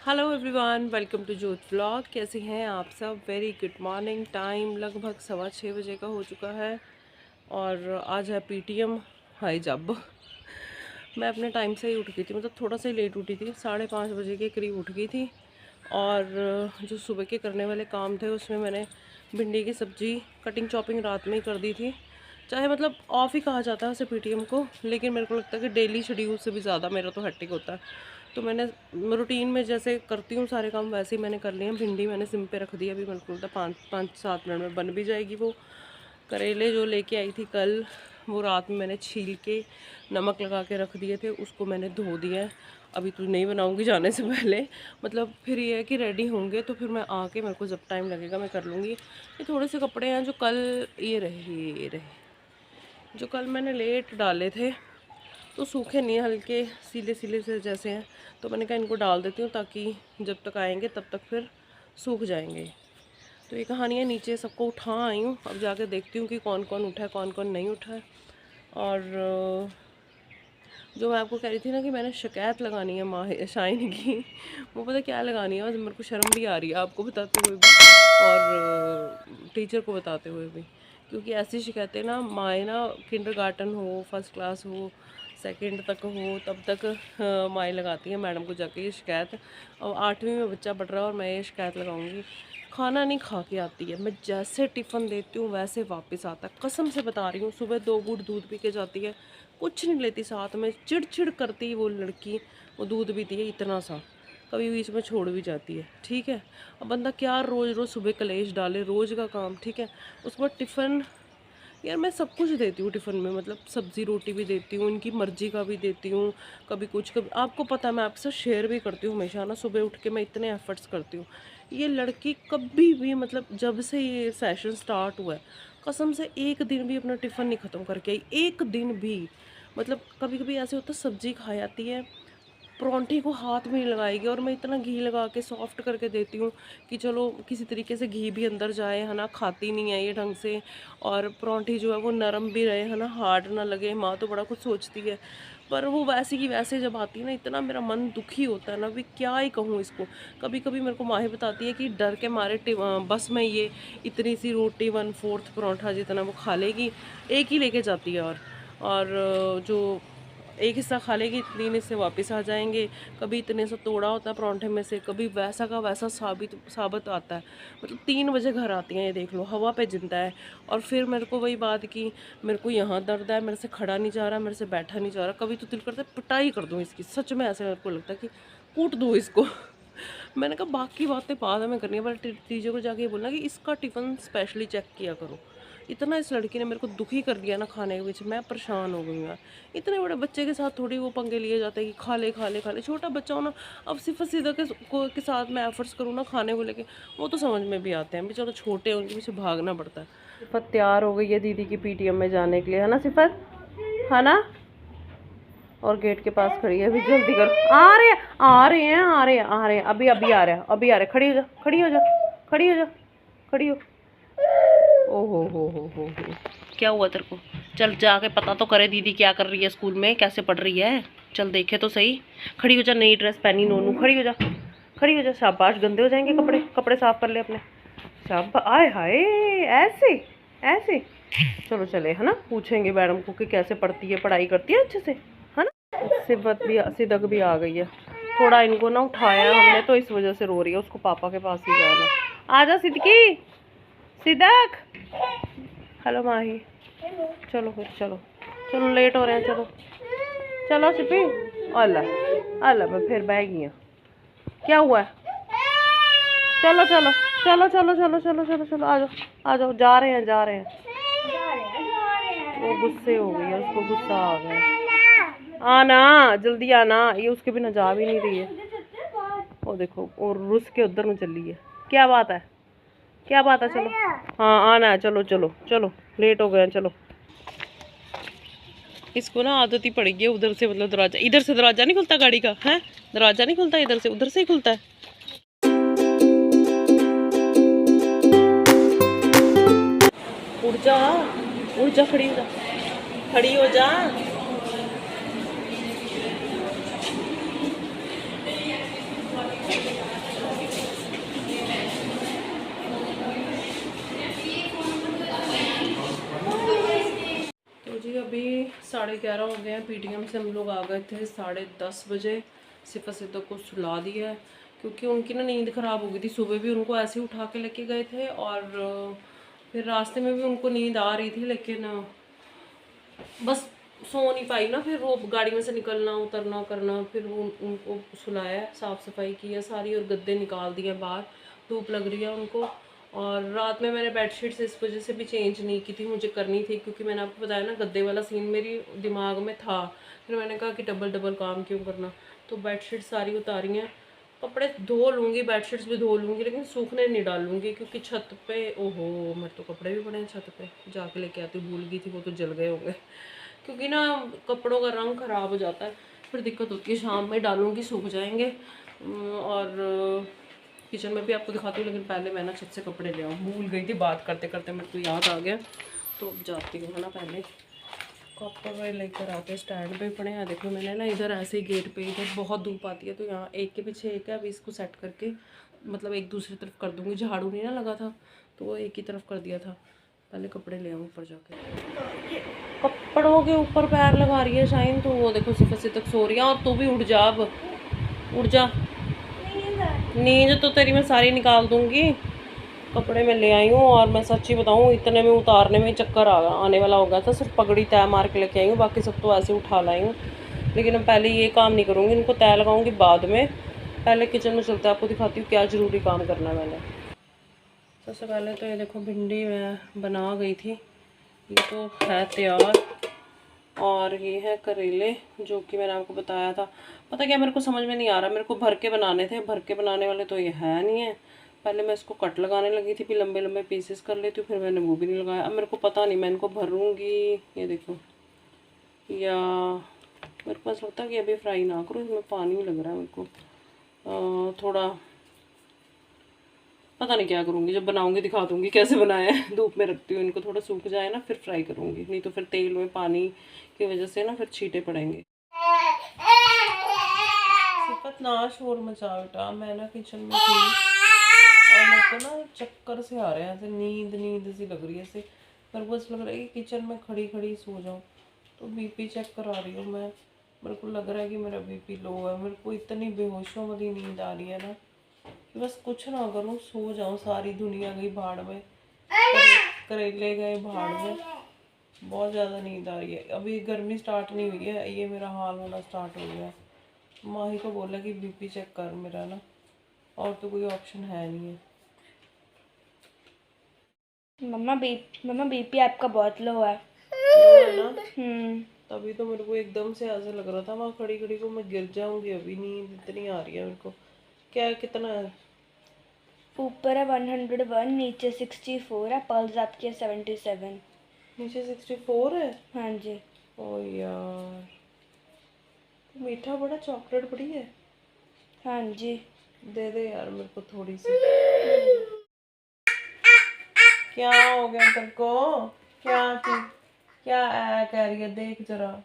Hello everyone, welcome to जोत vlog. कैसे हैं आप सब? Very good morning. टाइम लगभग 6:15 का हो चुका है और आज है पीटीएम हाई जब। मैं अपने टाइम से ही उठ गई थी, मतलब थोड़ा सा ही लेट उठी थी, 5:30 के करीब उठ गई थी। और जो सुबह के करने वाले काम थे उसमें मैंने भिंडी की सब्ज़ी कटिंग चॉपिंग रात में ही कर दी थी। चाहे मतलब ऑफ ही कहा जाता है उसे पीटीएम को, लेकिन मेरे को लगता है कि डेली शेड्यूल से भी ज़्यादा मेरा तो हेक्टिक होता है। तो मैंने रूटीन में जैसे करती हूँ सारे काम वैसे ही मैंने कर लिए हैं। भिंडी मैंने सिम पे रख दी, अभी मेरे को लगता है 5-7 मिनट में बन भी जाएगी वो। करेले जो लेके आई थी कल, वो रात में मैंने छील के नमक लगा के रख दिए थे, उसको मैंने धो दिया है। अभी तो नहीं बनाऊंगी जाने से पहले, मतलब फिर ये है कि रेडी होंगे तो फिर मैं आके, मेरे को जब टाइम लगेगा मैं कर लूँगी। ये थोड़े से कपड़े हैं जो कल जो कल मैंने लेट डाले थे, तो सूखे नहीं, हल्के सीले सीले से जैसे हैं, तो मैंने कहा इनको डाल देती हूँ ताकि जब तक आएंगे तब तक फिर सूख जाएंगे। तो ये कहानियाँ नीचे सबको उठा आई हूँ, अब जाके देखती हूँ कि कौन कौन उठा है कौन कौन नहीं उठा है। और जो मैं आपको कह रही थी ना कि मैंने शिकायत लगानी है माँ शाइन की, वो पता क्या लगानी है, मेरे को शर्म भी आ रही है आपको बताते हुए भी और टीचर को बताते हुए भी। क्योंकि ऐसी शिकायतें ना माएँ ना, किंडरगार्टन हो, फर्स्ट क्लास हो, सेकंड तक हो, तब तक माएँ लगाती हैं मैडम को जाके ये शिकायत। और 8वीं में बच्चा पढ़ रहा है और मैं ये शिकायत लगाऊंगी। खाना नहीं खा के आती है, मैं जैसे टिफ़िन देती हूँ वैसे वापस आता है, कसम से बता रही हूँ। सुबह 2 घूंट दूध पी के जाती है, कुछ नहीं लेती साथ में, चिड़चिड़ करती वो लड़की। वो दूध पीती है इतना सा, कभी बीच में छोड़ भी जाती है। ठीक है, अब बंदा क्या रोज़ रोज़ सुबह कलेश डाले, रोज़ का काम। ठीक है, उसके बाद टिफ़िन, यार मैं सब कुछ देती हूँ टिफ़िन में, मतलब सब्ज़ी रोटी भी देती हूँ, उनकी मर्ज़ी का भी देती हूँ। कभी कुछ, कभी आपको पता है मैं आपसे शेयर भी करती हूँ हमेशा ना, सुबह उठ के मैं इतने एफ़र्ट्स करती हूँ। ये लड़की कभी भी, मतलब जब से ये सेशन स्टार्ट हुआ है, कसम से एक दिन भी अपना टिफ़िन नहीं ख़त्म करके आई, एक दिन भी। मतलब कभी कभी ऐसे होता है सब्ज़ी खा जाती है, परांठे को हाथ में नहीं लगाएगी, और मैं इतना घी लगा के सॉफ्ट करके देती हूँ कि चलो किसी तरीके से घी भी अंदर जाए, है ना। खाती नहीं है ये ढंग से, और परांठी जो है वो नरम भी रहे, है ना, हार्ड ना लगे। माँ तो बड़ा कुछ सोचती है, पर वो वैसी की वैसे जब आती है ना, इतना मेरा मन दुखी होता है ना, अभी क्या ही कहूँ इसको। कभी कभी मेरे को माही बताती है कि डर के मारे बस में ये इतनी सी रोटी 1/4 परांठा जितना वो खा लेगी, एक ही लेके जाती है। और जो एक हिस्सा खा लेगी, 3 हिस्से वापस आ जाएंगे। कभी इतने से तोड़ा होता है परांठे में से, कभी वैसा का वैसा साबित आता है। मतलब 3 बजे घर आती हैं, ये देख लो, हवा पे जिंदा है। और फिर मेरे को वही बात कि मेरे को यहाँ दर्द है, मेरे से खड़ा नहीं जा रहा, मेरे से बैठा नहीं जा रहा। कभी तो दिल करता है पिटाई कर दूँ इसकी, सच में ऐसे मेरे को लगता है कि कूट दूँ इसको। मैंने कहा बाकी बातें बाद में करनी है, पर टीचर को जाके ये बोलना कि इसका टिफ़िन स्पेशली चेक किया करो। इतना इस लड़की ने मेरे को दुखी कर दिया ना खाने के पीछे, मैं परेशान हो गई यार। इतने बड़े बच्चे के साथ थोड़ी वो पंगे लिए जाते हैं कि खा ले खा ले खा ले, छोटा बच्चा हो ना। अब सिर्फ सीधा के साथ मैं एफर्ट्स करूँ ना खाने को लेके, वो तो समझ में भी आते हैं, बेचारे छोटे हैं, उनके पीछे भागना पड़ता है। सिफत तैयार हो गई है दीदी की पीटीएम में जाने के लिए, है ना सिफत, है ना। और गेट के पास खड़ी है, अभी जल्दी करो, आ रहे हैं आ रहे हैं आ रहे हैं आ रहे हैं, अभी अभी आ रहा है, अभी आ रहे। खड़ी हो जा, खड़ी हो जा, खड़ी हो जा, खड़ी हो। ओहो हो, क्या हुआ तेरे को? चल जाके पता तो करे दीदी क्या कर रही है स्कूल में, कैसे पढ़ रही है, चल देखे तो सही। खड़ी हो जा, नई ड्रेस पहनी नोनू, खड़ी हो जा, खड़ी हो जा। शाबाश, गंदे हो जाएंगे कपड़े, कपड़े साफ कर ले अपने। शाबाश, आए हाय, ऐसे ऐसे। चलो चले, है ना, पूछेंगे मैडम को कि कैसे पढ़ती है, पढ़ाई करती है अच्छे से, है ना। सिदक भी आ गई है। थोड़ा इनको ना उठाया हमने तो इस वजह से रो रही है, उसको पापा के पास ही जाना। आजा सिद्दकी, सिदक, हेलो माही। चलो फिर, चलो चलो, लेट हो रहे हैं, चलो चलो सिपी। अल्लाह अल्लाह, मैं फिर बह गई हूँ, क्या हुआ है? चलो चलो चलो चलो चलो चलो चलो चलो, आ जाओ आ जाओ, जा रहे हैं जा रहे हैं। वो गुस्से हो गई है, उसको गुस्सा आ गया। आना जल्दी आना, ये उसके बिना जा भी नहीं रही है। वो देखो, और रुस के उधर में चली है। क्या बात है, क्या बात है? चलो, हाँ आना है, चलो चलो चलो, लेट हो गए, चलो। इसको ना आदत ही पड़ेगी उधर से, मतलब दरवाजा, इधर से दरवाजा नहीं खुलता गाड़ी का, है दरवाजा नहीं खुलता इधर से, उधर से ही खुलता है। उड़ जा, उड़ जा, खड़ी हो जा, खड़ी हो जा। 11:30 हो गए हैं। पीटीएम से हम लोग आ गए थे 10:30 बजे। सिफा सिद्दीक को सुला दिया है क्योंकि उनकी ना नींद ख़राब हो गई थी। सुबह भी उनको ऐसे ही उठा के लेके गए थे और फिर रास्ते में भी उनको नींद आ रही थी, लेकिन बस सो नहीं पाई ना। फिर वो गाड़ी में से निकलना उतरना करना, फिर वो उनको सुलाया, साफ़ सफाई की है सारी और गद्दे निकाल दिए बाहर, धूप लग रही है उनको। और रात में मैंने बेडशीट्स इस वजह से भी चेंज नहीं की थी, मुझे करनी थी क्योंकि मैंने आपको बताया ना गद्दे वाला सीन मेरी दिमाग में था। फिर मैंने कहा कि डबल डबल काम क्यों करना, तो बेडशीट सारी उतारी हैं। कपड़े धो लूँगी, बेडशीट्स भी धो लूँगी, लेकिन सूखने नहीं डालूँगी क्योंकि छत पे ओहो मेरे तो कपड़े भी पड़े हैं छत पे, जाके लेके आती, भूल गई थी, वो तो जल गए होंगे क्योंकि ना कपड़ों का रंग ख़राब हो जाता है, फिर दिक्कत होती है। शाम में डालूँगी, सूख जाएंगे। और किचन में भी आपको दिखाती हूँ, लेकिन पहले मैं ना छत से कपड़े ले आऊँ, भूल गई थी बात करते करते, मेरे को याद आ गया तो अब जाती हूँ ना। पहले कपड़े लेकर आके स्टैंड पे पड़े हैं। देखो मैंने ना इधर ऐसे ही गेट पे, इधर बहुत धूप आती है तो यहाँ एक के पीछे एक है। अभी इसको सेट करके मतलब एक दूसरी तरफ कर दूँगी, झाड़ू नहीं ना लगा था तो वो एक ही तरफ कर दिया था। पहले कपड़े ले आऊँ ऊपर जाके। कपड़ों के ऊपर पैर लगा रही है शाइन, तो वो देखो सिफा से तक सो रही है। और तू भी उठ जा, अब उठ जा, नींद तो तेरी मैं सारी निकाल दूंगी। कपड़े मैं ले आई हूँ और मैं सच्ची बताऊँ इतने में उतारने में चक्कर आने वाला हो गया था। सिर्फ पगड़ी तय मार के लेके आई हूँ, बाकी सब तो ऐसे उठा लाई हूँ। लेकिन अब पहले ये काम नहीं करूँगी, इनको तय लगाऊंगी बाद में। पहले किचन में चलते हैं, आपको दिखाती हूँ क्या ज़रूरी काम करना है मैंने। सबसे पहले तो ये देखो भिंडी मैं बना गई थी, ये तो है तैयार। और ये है करेले जो कि मैंने आपको बताया था। पता क्या मेरे को समझ में नहीं आ रहा, मेरे को भर के बनाने थे, भर के बनाने वाले तो ये है नहीं है। पहले मैं इसको कट लगाने लगी थी, फिर लंबे लंबे पीसेस कर लेती हूँ, फिर मैंने वो भी नहीं लगाया। अब मेरे को पता नहीं मैं इनको भरूँगी, ये देखो, या मेरे को ऐसा लगता है कि अभी फ्राई ना करूँ, इसमें पानी लग रहा है मेरे को। थोड़ा पता नहीं क्या करूँगी, जब बनाऊँगी दिखा दूँगी कैसे बनाया है। धूप में रखती हूँ इनको, थोड़ा सूख जाए ना फिर फ्राई करूँगी, नहीं तो फिर तेल में पानी की वजह से ना फिर छींटे पड़ेंगे। सिफत ना शोर मचा बेटा, मैं ना किचन में थी और मेरे को ना चक्कर से आ रहे हैं, ऐसे नींद नींद सी लग रही है। ऐसे मेरे को ऐसा लग रहा है कि किचन में खड़ी खड़ी सो जाऊँ। तो बीपी चेक करा रही हूँ मैं, मेरे को लग रहा है कि मेरा बीपी लो है। मेरे को इतनी बेहोशों वाली नींद आ रही है ना कि बस कुछ ना करूँ, सो जाऊँ। सारी दुनिया गई भाड़ में, करेले गए भाड़ में, बहुत ज़्यादा नींद आ रही है। अभी गर्मी स्टार्ट नहीं हुई है, ये मेरा हाल होना स्टार्ट हो गया। माही को बोला कि बीपी चेक कर मेरा ना, और तो कोई ऑप्शन है नहीं है। मम्मा बीपी आपका बहुत लो है। लो है ना? तभी तो मेरे को एकदम से ऐसे लग रहा था वहाँ खड़ी खड़ी को मैं गिर जाऊंगी। अभी नींद इतनी आ रही है मेरे को। क्या कितना है? ऊपर है 101, नीचे 64 है, पल्स आपकी है 77। नीचे 64 है? हाँ जी। ओ यार, मीठा बड़ा, चॉकलेट बड़ी है। हाँ जी। दे दे यार मेरे को थोड़ी सी। क्या हो गया तेरे को? क्या चीज, क्या कह रही है? देख जरा,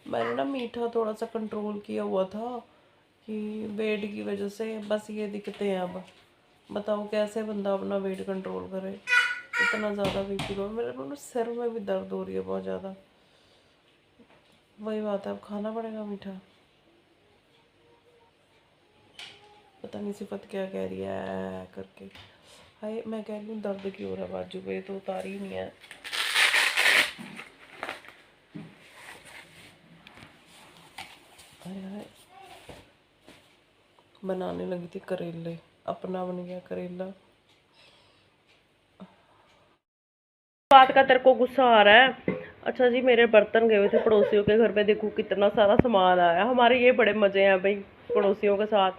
मैंने ना मीठा थोड़ा सा कंट्रोल किया हुआ था कि वेट की वजह से, बस ये दिक्कतें हैं। अब बताओ कैसे बंदा अपना वेट कंट्रोल करे, इतना ज़्यादा बीपी लो। मेरे को सिर में भी दर्द हो रही है बहुत ज़्यादा। वही बात है, अब खाना पड़ेगा मीठा। पता नहीं सिफत क्या कह रही है करके। हाय, मैं कह रही हूँ दर्द क्यों हो रहा है बाजू पे, तो उतारी ही नहीं है। हाय हाय, बनाने लगी थी करेले, अपना बन गया करेला। बात का तेरे को गुस्सा आ रहा है? अच्छा जी, मेरे बर्तन गए हुए थे पड़ोसियों के घर पे, देखो कितना सारा सामान आया। हमारे ये बड़े मज़े हैं भाई पड़ोसियों के साथ,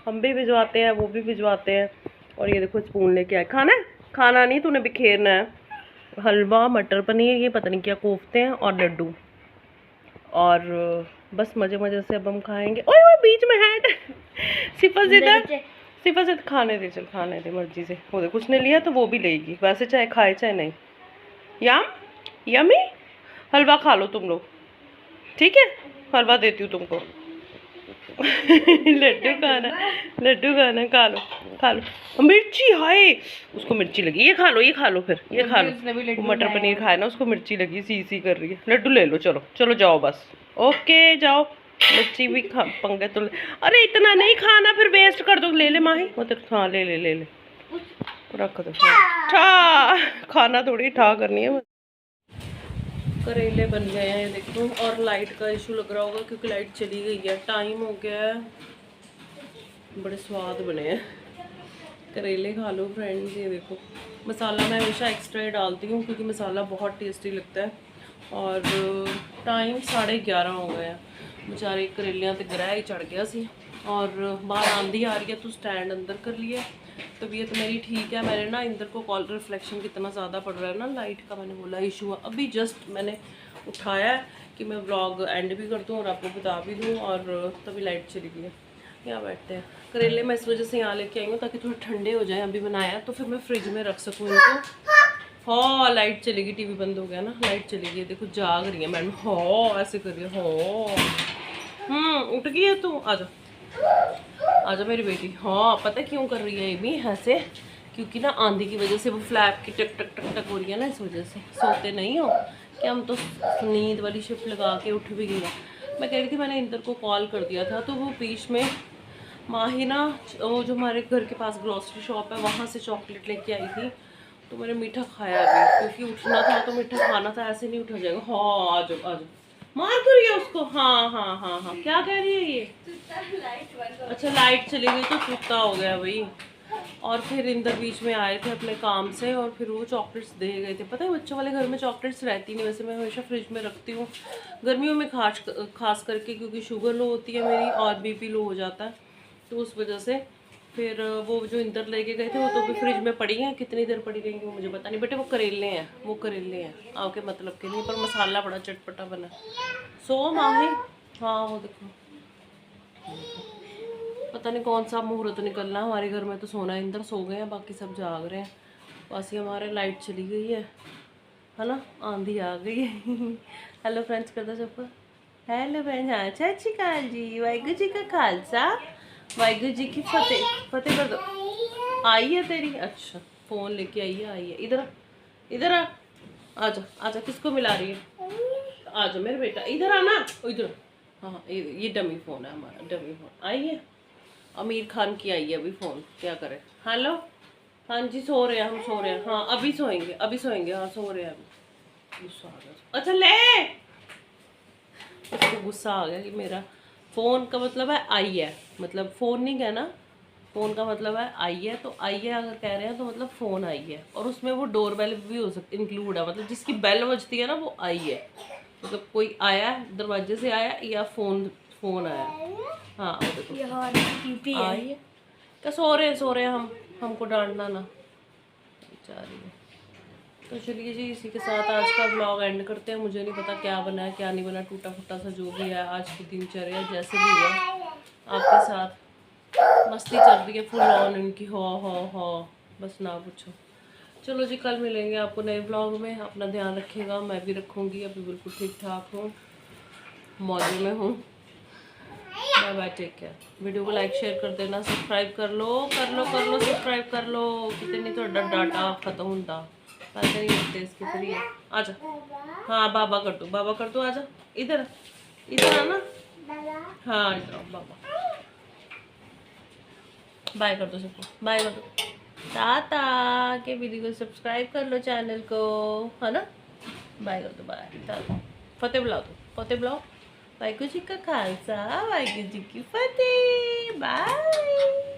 हम भी भिजवाते हैं वो भी भिजवाते हैं। और ये देखो स्पून लेके आए। खाना है? खाना नहीं, तूने बिखेरना है। हलवा, मटर पनीर, ये पता नहीं क्या कोफ्ते हैं और लड्डू। और बस मज़े मज़े से अब हम खाएंगे। ओए ओए बीच में हैंड सिफा से खाने दे, चल खाने दे मर्जी से। वो देख उसने लिया तो वो भी लेगी, वैसे चाहे खाए चाहे नहीं। याम यमी, हलवा खा लो तुम लोग, ठीक है? हलवा देती हूँ तुमको। लड्डू खाना, लड्डू खाना, खा लो। खा लो। मिर्ची, हाय उसको मिर्ची लगी। ये खा लो, ये खा लो, फिर ये खा लो। वो मटर पनीर खाया ना, उसको मिर्ची लगी, सी कर रही है। लड्डू ले लो, चलो चलो जाओ बस। ओके जाओ। मिर्ची भी खा पंगे तो अरे इतना नहीं खाना, फिर वेस्ट कर दो। ले ले माही, वो तो हाँ ले ले ले ले, रख दो। ठा खाना थोड़ी ठा करनी है। करेले बन गए हैं ये देखो। और लाइट का इशू लग रहा होगा क्योंकि लाइट चली गई है, टाइम हो गया है। बड़े स्वाद बने हैं करेले, खा लो फ्रेंड्स। ये देखो मसाला मैं हमेशा एक्स्ट्रा ही डालती हूँ क्योंकि मसाला बहुत टेस्टी लगता है। और टाइम 11:30 हो गया है। बेचारे करेलियाँ तो ग्रह ही चढ़ गया सी। और बाहर आंधी आ रही है तो स्टैंड अंदर कर लिया। तबीयत मेरी ठीक है। मैंने ना इंदर को कॉल रिफ्लेक्शन कितना ज़्यादा पड़ रहा है ना लाइट का, मैंने बोला इशू अभी जस्ट मैंने उठाया कि मैं व्लॉग एंड भी कर दूँ और आपको बता भी दूँ। और तभी लाइट चली गई है। यहाँ बैठते हैं। करेले मैं इस वजह से यहाँ लेके आई हूँ ताकि थोड़े ठंडे हो जाए। अभी बनाया तो फिर मैं फ्रिज में रख सकूँ इनको। हाँ लाइट चलेगी, टीवी बंद हो गया ना, लाइट चली गई। देखो जाग रही है मैडम, हाँ ऐसे कर रही है। हाँ उठ गई है तू, आजा आजा मेरी बेटी। हाँ पता है क्यों कर रही है ये भी ऐसे, क्योंकि ना आंधी की वजह से वो फ्लैप की टक टक टक टक हो रही है ना, इस वजह से। सोते नहीं हो कि हम तो नींद वाली शिफ्ट लगा के उठ भी गई है। मैं कह रही थी मैंने इंदर को कॉल कर दिया था तो वो बीच में माही ना वो जो हमारे घर के पास ग्रोसरी शॉप है वहाँ से चॉकलेट लेके आई थी। तो मैंने मीठा खाया अभी क्योंकि उठना था तो मीठा खाना था, ऐसे नहीं उठा जाएगा। हाँ आ जाओ आ जाओ। मार कर रही है उसको। हाँ हाँ हाँ हाँ क्या कह रही है ये? अच्छा लाइट चली गई तो चुत्ता हो गया भाई। और फिर इंदर बीच में आए थे अपने काम से और फिर वो चॉकलेट्स दे गए थे। पता है बच्चों वाले घर में चॉकलेट्स रहती नहीं, वैसे मैं हमेशा फ्रिज में रखती हूँ गर्मियों में खास करके क्योंकि शुगर लो होती है मेरी और बीपी लो हो जाता है तो उस वजह से। फिर वो जो इंदर लेके गए थे वो तो भी फ्रिज में पड़ी हैं, कितनी देर पड़ी रहेंगी वो मुझे पता नहीं। बेटे वो करेले हैं, वो करेले हैं आपके मतलब के नहीं, पर मसाला बड़ा चटपटा बना। सो माही, हाँ वो देखो पता नहीं कौन सा मुहूर्त निकलना हमारे घर में। तो सोना इंदर सो गए हैं, बाकी सब जाग रहे हैं। बस ये हमारे लाइट चली गई है ना, आंधी आ गई है। हेलो फ्रेंड्स कर दो सबको। हेलो फ्रेंड्स, हाँ सत श्री अकाल जी, वाहिगुरू जी का खालसा वाहिगुरू जी की फतेह। फतेह कर दो। आई है तेरी? अच्छा फ़ोन लेके आई है। इधर इधर आ, आजा आजा। किसको मिला रही है? आजा मेरे बेटा, इधर आना। इधर हाँ ये डमी फ़ोन है हमारा, डमी फ़ोन। आई है आमिर खान की, आई है अभी फ़ोन, क्या करें। हेलो हाँ जी सो रहे हैं हम, सो रहे हैं। हाँ अभी सोएंगे, अभी सोएंगे। हाँ सो रहे हैं अभी। गुस्सा आ गया। अच्छा ले, उसको गुस्सा आ गया कि मेरा फ़ोन का मतलब है आई है, मतलब फ़ोन नहीं कहना, फ़ोन का मतलब है आई है। तो आई है अगर कह रहे हैं तो मतलब फ़ोन आई है। और उसमें वो डोर बेल भी हो सकती इंक्लूड है, मतलब जिसकी बेल बजती है ना वो आई है। मतलब कोई आया दरवाजे से आया या फ़ोन आया। हाँ वो देखो आई है। क्या सो रहे हैं हम, हमको डांटना ना बेचारी है। तो चलिए जी इसी के साथ आज का व्लॉग एंड करते हैं। मुझे नहीं पता क्या बना है क्या नहीं बना, टूटा फूटा सा जो भी है आज की दिनचर्या जैसे भी है आपके साथ मस्ती चल रही है फुल ऑन इनकी। हो बस ना पूछो। चलो जी कल मिलेंगे आपको नए व्लॉग में। अपना ध्यान रखिएगा, मैं भी रखूँगी। अभी बिल्कुल ठीक ठाक हूँ, मौजे में हूँ। Bye bye, take care. Video को लाइक शेयर कर देना, सब्सक्राइब कर लो सब्सक्राइब कर लो। कितनी तो डाटा खत्म होता, पैसे नहीं लगते इसके फ्री है। आजा हाँ बाबा कर दो आजा। इधर आना। हाँ इधर आओ बाबा। बाय कर दो सबको, बाय कर दो टाटा के। वीडियो को सब्सक्राइब कर लो चैनल को, है ना। बाय कर दो, बाय टाटा। फतेह बुलाओ, तो फतेह बुलाओ। वाहिगुरू जी का खालसा वाहिगुरू जी की फतेह। बाय।